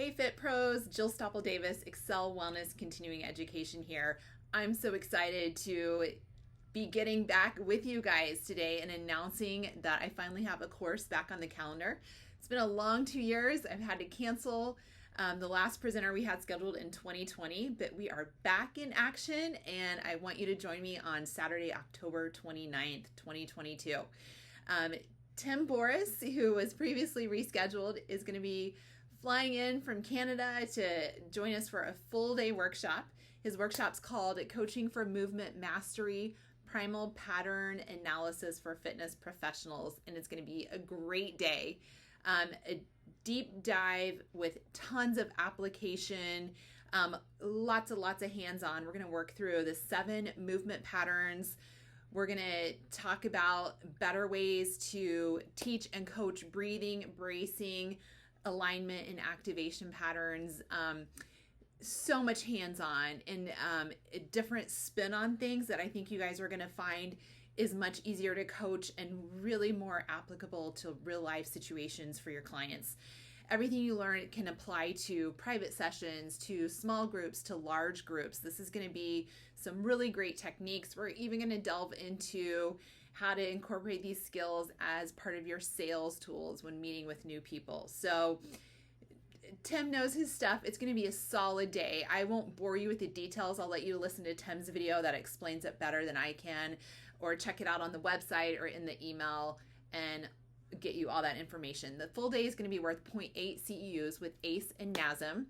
Hey Fit Pros, Jill Stoppel Davis, Excel Wellness Continuing Education here. I'm so excited to be getting back with you guys today and announcing that I finally have a course back on the calendar. It's been a long 2 years. I've had to cancel the last presenter we had scheduled in 2020, but we are back in action and I want you to join me on Saturday, October 29th, 2022. Tim Boris, who was previously rescheduled, is going to be flying in from Canada to join us for a full day workshop. His workshop's called Coaching for Movement Mastery, Primal Pattern Analysis for Fitness Professionals, and it's going to be a great day. A deep dive with tons of application, lots of hands-on. We're going to work through the 7 movement patterns. We're going to talk about better ways to teach and coach breathing, bracing, alignment, and activation patterns. So much hands-on and a different spin on things that I think you guys are going to find is much easier to coach and really more applicable to real life situations for your clients. Everything you learn can apply to private sessions, to small groups, to large groups. This is going to be some really great techniques. We're even going to delve into how to incorporate these skills as part of your sales tools when meeting with new people. So Tim knows his stuff. It's going to be a solid day. I won't bore you with the details. I'll let you listen to Tim's video that explains it better than I can, or check it out on the website or in the email and get you all that information. The full day is going to be worth 0.8 CEUs with ACE and NASM.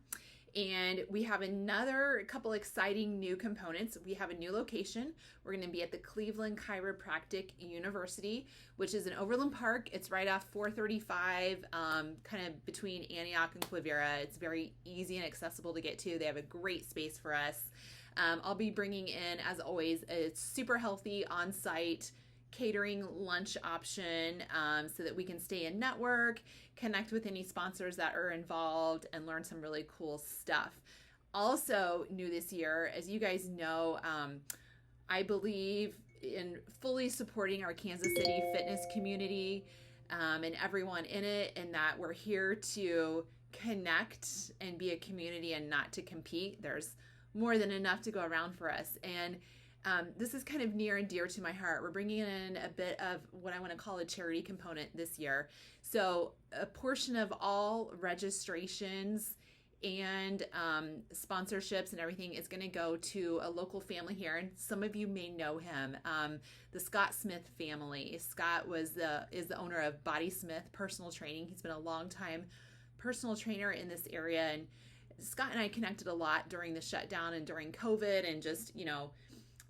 And we have another couple exciting new components. We have a new location. We're going to be at the Cleveland Chiropractic University, which is in Overland Park. It's right off 435, kind of between Antioch and Quivira. It's very easy and accessible to get to. They have a great space for us. I'll be bringing in, as always, a super healthy on-site catering lunch option so that we can stay in network, connect with any sponsors that are involved, and learn some really cool stuff. Also new this year, as you guys know, I believe in fully supporting our Kansas City fitness community and everyone in it, and that we're here to connect and be a community and not to compete. There's more than enough to go around for us. And this is kind of near and dear to my heart. We're bringing in a bit of what I want to call a charity component this year. So a portion of all registrations and sponsorships and everything is going to go to a local family here. And some of you may know him, the Scott Smith family. Scott is the owner of Body Smith Personal Training. He's been a long time personal trainer in this area. And Scott and I connected a lot during the shutdown and during COVID, and just,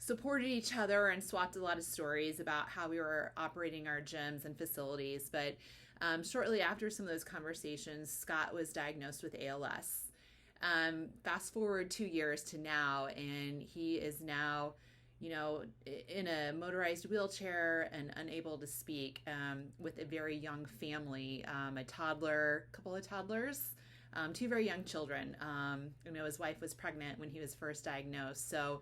supported each other and swapped a lot of stories about how we were operating our gyms and facilities. But shortly after some of those conversations, Scott was diagnosed with ALS. Fast forward 2 years to now, and he is now, in a motorized wheelchair and unable to speak, with a very young family, a couple of toddlers, 2 very young children. His wife was pregnant when he was first diagnosed. So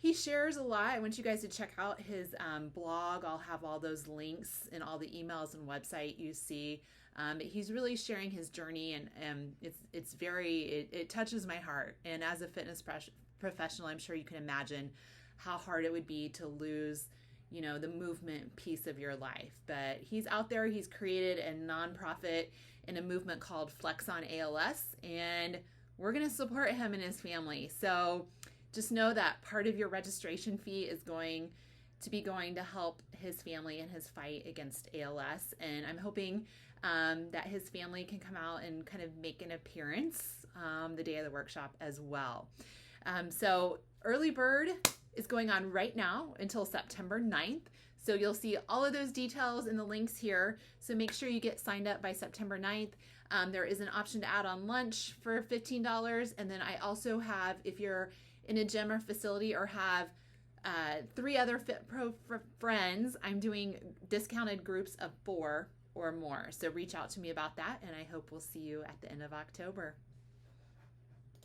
he shares a lot. I want you guys to check out his blog. I'll have all those links in all the emails and website you see. He's really sharing his journey, and it touches my heart. And as a fitness professional, I'm sure you can imagine how hard it would be to lose, the movement piece of your life. But he's out there. He's created a nonprofit in a movement called Flex on ALS, and we're going to support him and his family. So just know that part of your registration fee is going to help his family in his fight against ALS. And I'm hoping that his family can come out and kind of make an appearance the day of the workshop as well. So early bird is going on right now until September 9th. So you'll see all of those details in the links here. So make sure you get signed up by September 9th. There is an option to add on lunch for $15. And then I also have, if you're in a gym or facility or have 3 other Fit Pro friends, I'm doing discounted groups of 4 or more. So reach out to me about that, and I hope we'll see you at the end of October.